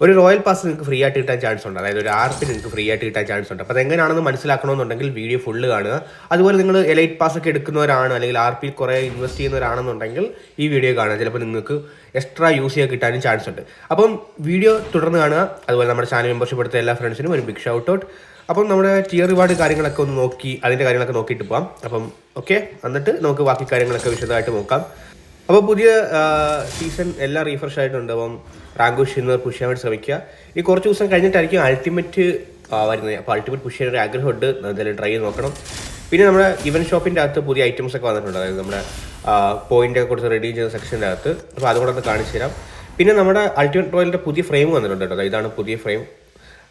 ഒരു royal pass നിങ്ങൾക്ക് free ആയിട്ട് കിട്ടാൻ ചാൻസ് ഉണ്ട്. അതായത് ഒരു RP നിങ്ങൾക്ക് ഫ്രീ ആയിട്ട് കിട്ടാൻ ചാൻസ് ഉണ്ട്. അപ്പോൾ അതെങ്ങനെയാണെന്ന് മനസ്സിലാക്കണമെന്നുണ്ടെങ്കിൽ വീഡിയോ ഫുള്ള് കാണുക. അതുപോലെ നിങ്ങൾ എലൈറ്റ് പാസ് ഒക്കെ എടുക്കുന്നവരാണ് അല്ലെങ്കിൽ RP കുറേ ഇൻവെസ്റ്റ് ചെയ്യുന്നവരാണെന്നുണ്ടെങ്കിൽ ഈ വീഡിയോ കാണുക. ചിലപ്പോൾ നിങ്ങൾക്ക് എക്സ്ട്രാ യൂസ് ചെയ്യാൻ കിട്ടാനും ചാൻസ് ഉണ്ട്. അപ്പം വീഡിയോ തുടർന്ന് കാണുക. അതുപോലെ നമ്മുടെ ചാനൽ മെമ്പർഷിപ്പ് എടുത്ത എല്ലാ ഫ്രണ്ട്സിനും ഒരു ബിഗ് ഷൗട്ട് ഔട്ട്. അപ്പം നമ്മുടെ ടിയർ റിവാർഡ് കാര്യങ്ങളൊക്കെ ഒന്ന് നോക്കി അതിൻ്റെ കാര്യങ്ങളൊക്കെ നോക്കിയിട്ട് പോകാം. അപ്പം ഓക്കെ, എന്നിട്ട് നമുക്ക് ബാക്കി കാര്യങ്ങളൊക്കെ വിശദമായിട്ട് നോക്കാം. അപ്പോൾ പുതിയ സീസൺ എല്ലാം റീഫ്രഷ് ആയിട്ടുണ്ട്. അപ്പം റാങ്ക് പുഷ് ചെയ്യുന്നവർ പുഷ് ചെയ്യാൻ വേണ്ടി ശ്രമിക്കുക. ഈ കുറച്ച് ദിവസം കഴിഞ്ഞിട്ടായിരിക്കും അൾട്ടിമേറ്റ് വരുന്നത്. അപ്പോൾ അൾട്ടിമേറ്റ് പുഷ് ചെയ്യാൻ ഒരു ആഗ്രഹമുണ്ട്, എന്തായാലും ട്രൈ ചെയ്ത് നോക്കണം. പിന്നെ നമ്മുടെ ഇവൻറ്റ് ഷോപ്പിൻ്റെ അകത്ത് പുതിയ ഐറ്റംസ് ഒക്കെ വന്നിട്ടുണ്ട്. അതായത് നമ്മുടെ പോയിൻ്റൊക്കെ കൊടുത്ത് റെഡി ചെയ്യുന്ന സെക്ഷൻ്റെ അകത്ത്. അപ്പോൾ അതുകൂടെ ഒന്ന് കാണിച്ചു തരാം. പിന്നെ നമ്മുടെ അൾട്ടിമേറ്റ് റോയലിൻ്റെ പുതിയ ഫ്രെയിം വന്നിട്ടുണ്ട് കേട്ടോ. ഇതാണ് പുതിയ ഫ്രെയിം.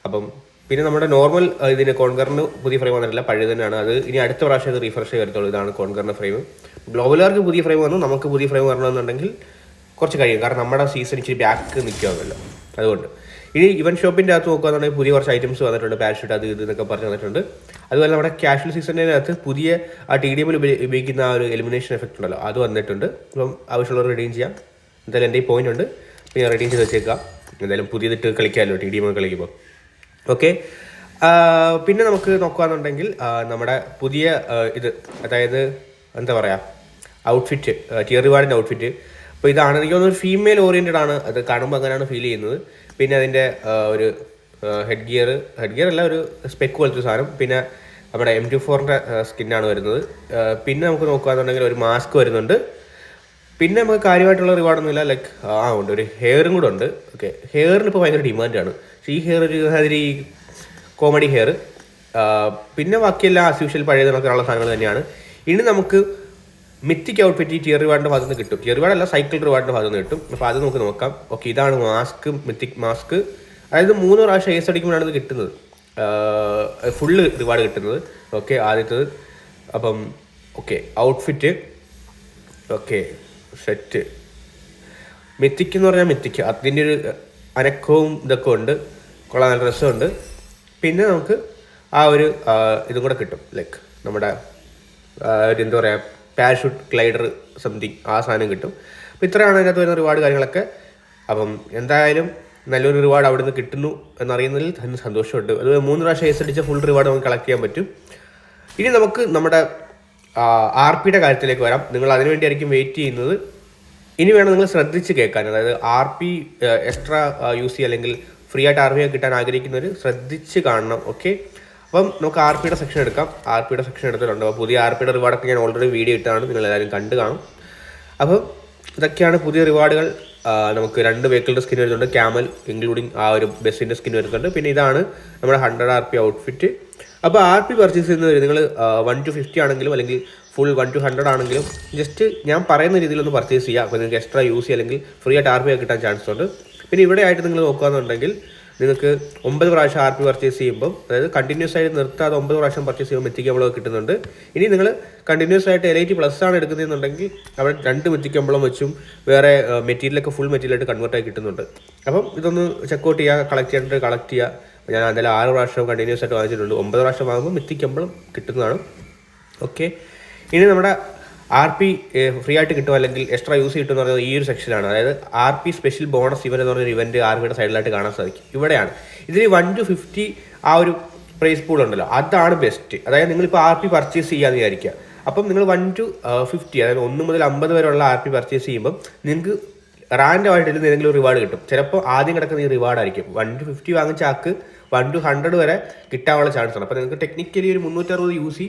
അപ്പം പിന്നെ നമ്മുടെ നോർമൽ ഇതിന് കോൺകറിന് പുതിയ ഫ്രെയിം വന്നിട്ടില്ല, പഴയ തന്നെയാണ്. അത് ഇനി അടുത്ത പ്രാവശ്യം ഇത് റീഫ്രഷ് ചെയ്യത്തുള്ളൂ. ഇതാണ് കോൺകറിൻ്റെ ഫ്രെയിം. ഗ്ലോബലുകാർക്ക് പുതിയ ഫ്രെയിം വന്നു, നമുക്ക് പുതിയ ഫ്രെയിം വരണമെന്നുണ്ടെങ്കിൽ കുറച്ച് കഴിയും. കാരണം നമ്മുടെ സീസൺ ഇച്ചിരി ബാക്ക് നിൽക്കുമല്ലോ. അതുകൊണ്ട് ഇനി ഇവൻ ഷോപ്പിൻ്റെ അകത്ത് നോക്കുകയാണെന്നുണ്ടെങ്കിൽ പുതിയ കുറച്ച് ഐറ്റംസ് വന്നിട്ടുണ്ട്. പാരഷൂട്ട് അത് ഇത് എന്നൊക്കെ പറഞ്ഞ് വന്നിട്ടുണ്ട്. അതുപോലെ നമ്മുടെ കാഷ്വൽ സീസണിൻ്റെ അകത്ത് പുതിയ ആ TDMൽ ഉപയോഗിക്കുന്ന ആ ഒരു എലിമിനേഷൻ എഫക്റ്റ് ഉണ്ടല്ലോ, അത് വന്നിട്ടുണ്ട്. അപ്പം ആവശ്യമുള്ളവർ റെഡീം ചെയ്യാം. എന്തായാലും എൻ്റെ ഈ പോയിന്റ് ഉണ്ട്, പിന്നെ റെഡീം ചെയ്ത് വെച്ചേക്കാം. എന്തായാലും പുതിയതിട്ട് കളിക്കാമല്ലോ TDM കളിക്കുമ്പോൾ. ഓക്കെ, പിന്നെ നമുക്ക് നോക്കുകയാണെന്നുണ്ടെങ്കിൽ നമ്മുടെ പുതിയ ഇത്, അതായത് എന്താ പറയുക, ഔട്ട്ഫിറ്റ്, ടിയർ റിവാർഡിൻ്റെ ഔട്ട്ഫിറ്റ്. അപ്പോൾ ഇതാണ് എനിക്ക് തോന്നുന്നു ഒരു ഫീമെയിൽ ഓറിയൻറ്റഡ് ആണ്. അത് കാണുമ്പോൾ അങ്ങനെയാണ് ഫീൽ ചെയ്യുന്നത്. പിന്നെ അതിൻ്റെ ഒരു ഹെഡ് ഗിയർ അല്ല, ഒരു സ്പെക്ക് പോലത്തെ സാധനം. പിന്നെ നമ്മുടെ M24ൻ്റെ സ്കിന്നാണ് വരുന്നത്. പിന്നെ നമുക്ക് നോക്കുകയാണെന്നുണ്ടെങ്കിൽ ഒരു മാസ്ക് വരുന്നുണ്ട്. പിന്നെ നമുക്ക് കാര്യമായിട്ടുള്ള റിവാർഡൊന്നുമില്ല. ലൈക്ക് ഉണ്ട്, ഒരു ഹെയറും കൂടെ ഉണ്ട്. ഓക്കെ, ഹെയറിന് ഇപ്പോൾ ഭയങ്കര ഡിമാൻഡാണ്. പക്ഷേ ഈ ഹെയർ ഒരു അതിരി കോമഡി ഹെയർ. പിന്നെ ബാക്കിയെല്ലാം ആസ് യൂഷ്വൽ പഴയ നടക്കാനുള്ള സാധനങ്ങൾ തന്നെയാണ്. ഇനി നമുക്ക് മിത്തിക് ഔട്ട്ഫിറ്റ് ഈ ടിയർ റിവാർഡിൻ്റെ ഭാഗത്ത് നിന്ന് കിട്ടും. ടിയർ റിവാർഡ് അല്ല, സൈക്കിൾ റിവാർഡിൻ്റെ ഭാഗത്ത് നിന്ന് കിട്ടും. അപ്പോൾ അത് നമുക്ക് നോക്കാം. ഓക്കെ, ഇതാണ് മാസ്ക്, മിത്തിക് മാസ്ക്. അതായത് 3 പ്രാവശ്യം ഏസ് അടിക്കുമ്പോഴാണ് ഇത് കിട്ടുന്നത്, ഫുള്ള് റിവാർഡ് കിട്ടുന്നത്. ഓക്കെ, ആദ്യത്തത്. അപ്പം ഓക്കെ, ഔട്ട്ഫിറ്റ്. Okay, set. മിത്തിക്ക് എന്ന് പറഞ്ഞാൽ മിത്തിക്ക് അതിൻ്റെ ഒരു അനക്കവും ഇതൊക്കെ ഉണ്ട്. കൊള്ളാൻ നല്ല രസമുണ്ട്. പിന്നെ നമുക്ക് ആ ഒരു ഇതും കൂടെ കിട്ടും. ലൈക്ക് നമ്മുടെ ഒരു എന്താ പറയുക, പാരഷൂട്ട് ഗ്ലൈഡർ സംതിങ്, ആ സാധനം കിട്ടും. അപ്പോൾ ഇത്രയാണ് അതിനകത്ത് വരുന്ന റിവാർഡ് കാര്യങ്ങളൊക്കെ. അപ്പം എന്തായാലും നല്ലൊരു റിവാർഡ് അവിടെ നിന്ന് കിട്ടുന്നു എന്നറിയുന്നതിൽ തന്നെ സന്തോഷമുണ്ട്. അത് 3 പ്രാവശ്യം ഏസ് അടിച്ച ഫുൾ റിവാർഡ് നമുക്ക് കളക്ട് ചെയ്യാൻ പറ്റും. ഇനി നമുക്ക് നമ്മുടെ RPയുടെ കാര്യത്തിലേക്ക് വരാം. നിങ്ങൾ അതിനുവേണ്ടിയായിരിക്കും വെയിറ്റ് ചെയ്യുന്നത്. ഇനി വേണം നിങ്ങൾ ശ്രദ്ധിച്ച് കേൾക്കാൻ. അതായത് RP എക്സ്ട്രാ യൂസ് ചെയ്യുക അല്ലെങ്കിൽ ഫ്രീ ആയിട്ട് RP കിട്ടാൻ ആഗ്രഹിക്കുന്നവർ ശ്രദ്ധിച്ച് കാണണം. ഓക്കെ, അപ്പം നമുക്ക് RPയുടെ സെക്ഷൻ എടുക്കാം. RPയുടെ സെക്ഷൻ എടുത്തിട്ടുണ്ട്. അപ്പോൾ പുതിയ RPയുടെ റിവാർഡൊക്കെ ഞാൻ ഓൾറെഡി വീഡിയോ ഇട്ടാണ്, നിങ്ങളെല്ലാവരും കണ്ടു കാണും. അപ്പം ഇതൊക്കെയാണ് പുതിയ റിവാർഡുകൾ. നമുക്ക് 2 വെഹിക്കിളിൻ്റെ സ്കിൻ വരുന്നുണ്ട്, ക്യാമൽ ഇൻക്ലൂഡിങ് ആ ഒരു ബസ്സിൻ്റെ സ്കിൻ വരുന്നുണ്ട്. പിന്നെ ഇതാണ് നമ്മുടെ 100 RP ഔട്ട്ഫിറ്റ്. അപ്പോൾ RP പർച്ചേസ് ചെയ്യുന്നത് നിങ്ങൾ 1 to 50 ആണെങ്കിലും അല്ലെങ്കിൽ ഫുൾ 1 to 100 ആണെങ്കിലും ജസ്റ്റ് ഞാൻ പറയുന്ന രീതിയിലൊന്ന് പർച്ചേസ് ചെയ്യുക. അപ്പോൾ നിങ്ങൾക്ക് എക്സ്ട്രാ യൂസ് ചെയ്യുക അല്ലെങ്കിൽ ഫ്രീ ആയിട്ട് RP കിട്ടാൻ ചാൻസ് ഉണ്ട്. പിന്നെ ഇവിടെ ആയിട്ട് നിങ്ങൾ നോക്കുകയാണെന്നുണ്ടെങ്കിൽ നിങ്ങൾക്ക് 9 പ്രാവശ്യം RP പർച്ചേസ് ചെയ്യുമ്പം, അതായത് കണ്ടിന്യൂസ് ആയിട്ട് നിർത്താതെ 9 പ്രാവശ്യം പർച്ചേസ് ചെയ്യുമ്പോൾ മിത്തിക് എംബ്ലം കിട്ടുന്നുണ്ട്. ഇനി നിങ്ങൾ കണ്ടിന്യൂസ് ആയിട്ട് എലൈറ്റ് പ്ലസ് ആണ് എടുക്കുന്നതെന്നുണ്ടെങ്കിൽ അവിടെ 2 മിത്തിക് എംബ്ലം വെച്ചും വേറെ മെറ്റീരിയലൊക്കെ ഫുൾ മെറ്റീരിയലായിട്ട് കൺവേർട്ടായി കിട്ടുന്നുണ്ട്. അപ്പം ഇതൊന്ന് ചെക്കൗട്ട് ചെയ്യുക, കളക്ട് ചെയ്യുക. ഞാൻ എന്തായാലും 6 പ്രാവശ്യം കണ്ടിന്യൂസ് ആയിട്ട് വാങ്ങിച്ചിട്ടുണ്ട്. 9 പ്രാവശ്യം വാങ്ങുമ്പോൾ മിത്തിക് എംബ്ലം കിട്ടുന്നതാണ്. ഓക്കെ, ഇനി നമ്മുടെ RP ഫ്രീ ആയിട്ട് കിട്ടും അല്ലെങ്കിൽ എക്സ്ട്രാ യൂസ് കിട്ടും എന്ന് പറയുന്നത് ഈ ഒരു സെക്ഷനാണ്. അതായത് RP സ്പെഷ്യൽ ബോണസ് ഇവന്റ് എന്ന് പറഞ്ഞൊരു ഇവന്റ് RPയുടെ സൈഡിലായിട്ട് കാണാൻ സാധിക്കും. ഇവിടെയാണ് ഇതിൽ 1 to 50 ആ ഒരു പ്രൈസ് പൂൾ ഉണ്ടല്ലോ, അതാണ് ബെസ്റ്റ്. അതായത് നിങ്ങളിപ്പോൾ RP പർച്ചേസ് ചെയ്യാന്ന് വിചാരിക്കുക. അപ്പം നിങ്ങൾ 1 to 50, അതായത് 1 മുതൽ 50 വരെയുള്ള RP പർച്ചേസ് ചെയ്യുമ്പം നിങ്ങൾക്ക് റാൻഡമായിട്ട് എന്തെങ്കിലും റിവാർഡ് കിട്ടും. ചിലപ്പോൾ ആദ്യം കിടക്കുന്ന ഈ റിവാർഡായിരിക്കും. 1 to 50 വാങ്ങിച്ച ആൾക്ക് 1 to 100 വരെ കിട്ടാനുള്ള ചാൻസ് ആണ്. അപ്പോൾ നിങ്ങൾക്ക് ടെക്നിക്കലി ഒരു 360 യൂസ്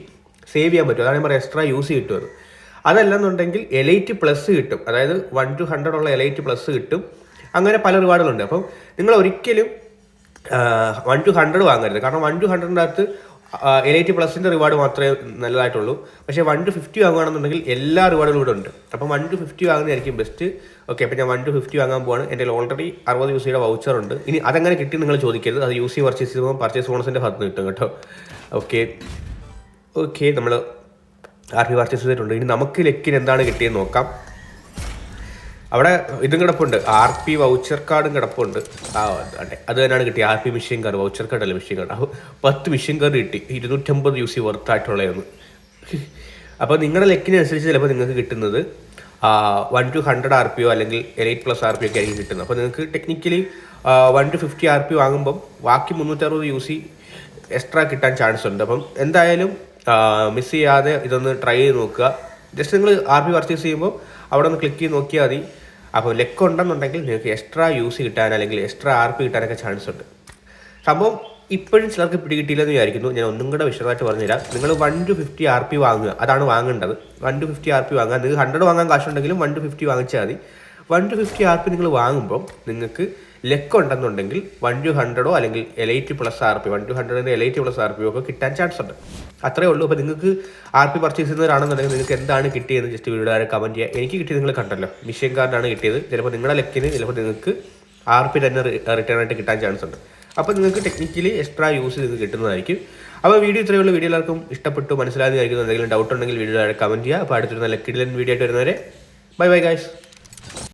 സേവ് ചെയ്യാൻ പറ്റും. അതാണ് ഞാൻ പറയുക, എക്സ്ട്രാ യൂസ് കിട്ടുമത്. അതല്ലെന്നുണ്ടെങ്കിൽ എലൈറ്റ് പ്ലസ് കിട്ടും. അതായത് 1 to 100 ഉള്ള എലൈറ്റ് പ്ലസ് കിട്ടും. അങ്ങനെ പല റിവാർഡുകളുണ്ട്. അപ്പം നിങ്ങൾ ഒരിക്കലും 1 to 100 വാങ്ങരുത്. കാരണം 1 to 100ൻ്റെ അകത്ത് എലൈറ്റ് പ്ലസിൻ്റെ റിവാർഡ് മാത്രമേ നല്ലതായിട്ടുള്ളൂ. പക്ഷേ 1 to 50 വാങ്ങുകയാണെന്നുണ്ടെങ്കിൽ എല്ലാ റിവാർഡുകളും ഇവിടെ ഉണ്ട്. അപ്പം 1 to 50 വാങ്ങുന്നതായിരിക്കും ബെസ്റ്റ്. ഓക്കെ, അപ്പോൾ ഞാൻ 1 to 50 വാങ്ങാൻ പോവാണ്. എൻ്റെ ഓൾറെഡി 60 യൂസിയുടെ വൗച്ചർ ഉണ്ട്. ഇനി അതെങ്ങനെ കിട്ടി നിങ്ങൾ ചോദിക്കരുത്. അത് യൂസ് പർച്ചേസ് ചെയ്യുമ്പോൾ പർച്ചേസ് ബോണസിൻ്റെ ഭാഗത്ത് നിന്ന് കിട്ടും കേട്ടോ. ഓക്കെ, നമ്മൾ RP പർച്ചേസ് ചെയ്തിട്ടുണ്ട്. ഇനി നമുക്ക് ലക്കിന് എന്താണ് കിട്ടിയെന്ന് നോക്കാം. അവിടെ ഇതും കിടപ്പുണ്ട്, RP വൗച്ചർ കാർഡും കിടപ്പുണ്ട്. അതെ, അത് തന്നെയാണ് കിട്ടിയത്. RP machine card, voucher card അല്ല മിഷ്യൻ കാർഡ്. 10 മിഷ്യൻ കാർഡ് കിട്ടി, 250 യൂസ് വർത്തായിട്ടുള്ളതെന്ന്. അപ്പോൾ നിങ്ങളുടെ ലക്കിനനുസരിച്ച് ചിലപ്പോൾ നിങ്ങൾക്ക് കിട്ടുന്നത് 1 to 100 RPയോ അല്ലെങ്കിൽ 8+ RP ഒക്കെ ആയിരിക്കും കിട്ടുന്നത്. അപ്പോൾ നിങ്ങൾക്ക് ടെക്നിക്കലി 1 to 50 RP വാങ്ങുമ്പം ബാക്കി 360 UC എക്സ്ട്രാ കിട്ടാൻ ചാൻസ് ഉണ്ട്. അപ്പം എന്തായാലും മിസ് ചെയ്യാതെ ഇതൊന്ന് ട്രൈ ചെയ്ത് നോക്കുക. ജസ്റ്റ് നിങ്ങൾ RP പർച്ചേസ് ചെയ്യുമ്പോൾ അവിടെ ഒന്ന് ക്ലിക്ക് ചെയ്ത് നോക്കിയാൽ മതി. അപ്പോൾ ലെക്ക് ഉണ്ടെന്നുണ്ടെങ്കിൽ നിങ്ങൾക്ക് എക്സ്ട്രാ UC കിട്ടാൻ അല്ലെങ്കിൽ എക്സ്ട്രാ RP കിട്ടാനൊക്കെ ചാൻസ് ഉണ്ട്. സംഭവം ഇപ്പോഴും ചിലർക്ക് പിടികിട്ടിയില്ലെന്ന് വിചാരിക്കുന്നു. ഞാൻ ഒന്നും കൂടെ വിശദമായിട്ട് പറഞ്ഞുതരാം. നിങ്ങൾ 1 to 50 RP വാങ്ങുക, അതാണ് വാങ്ങേണ്ടത്. 1 to 50 RP വാങ്ങുക. നിങ്ങൾക്ക് 100 വാങ്ങാൻ കാശുണ്ടെങ്കിലും 1 to 50 വാങ്ങിച്ചാൽ മതി. 1 to 50 RP നിങ്ങൾ വാങ്ങുമ്പോൾ നിങ്ങൾക്ക് ലെക്ക് ഉണ്ടെന്നുണ്ടെങ്കിൽ 1 to 100 അല്ലെങ്കിൽ elite plus RP 1 to 100 elite plus RP ഒക്കെ കിട്ടാൻ ചാൻസ് ഉണ്ട്. അത്രേ ഉള്ളൂ. അപ്പോൾ നിങ്ങൾക്ക് RP പർച്ചേസ് ചെയ്യുന്നവരാണെന്നുണ്ടെങ്കിൽ നിങ്ങൾക്ക് എന്താണ് കിട്ടിയെന്ന് ജസ്റ്റ് വീഡിയോയിൽ കമൻറ്റ് ചെയ്യുക. എനിക്ക് കിട്ടിയത് നിങ്ങൾ കണ്ടല്ലോ, മിഷൻ കാർഡാണ് കിട്ടിയത്. ചിലപ്പോൾ നിങ്ങളുടെ ലെക്കിന് ചിലപ്പോൾ നിങ്ങൾക്ക് RP തന്നെ റിട്ടേൺ ആയിട്ട് കിട്ടാൻ ചാൻസ് ഉണ്ട്. അപ്പോൾ നിങ്ങൾക്ക് ടെക്നിക്കലി എക്സ്ട്രാ യൂസ് നിങ്ങൾക്ക് കിട്ടുന്നതായിരിക്കും. അപ്പോൾ വീഡിയോ ഇത്രയുള്ള വീഡിയോ എല്ലാവർക്കും ഇഷ്ടപ്പെട്ടു മനസ്സിലാകുന്നതായിരിക്കും. എന്തെങ്കിലും ഡൗട്ട് ഉണ്ടെങ്കിൽ വീഡിയോയിൽ കമൻറ്റ് ചെയ്യുക. അപ്പോൾ അടുത്തിരുന്ന ലെക്കിഡിലൻ വീഡിയോ ആയിട്ട് വരുന്നവരെ ബൈ ബൈ ഗൈസ്.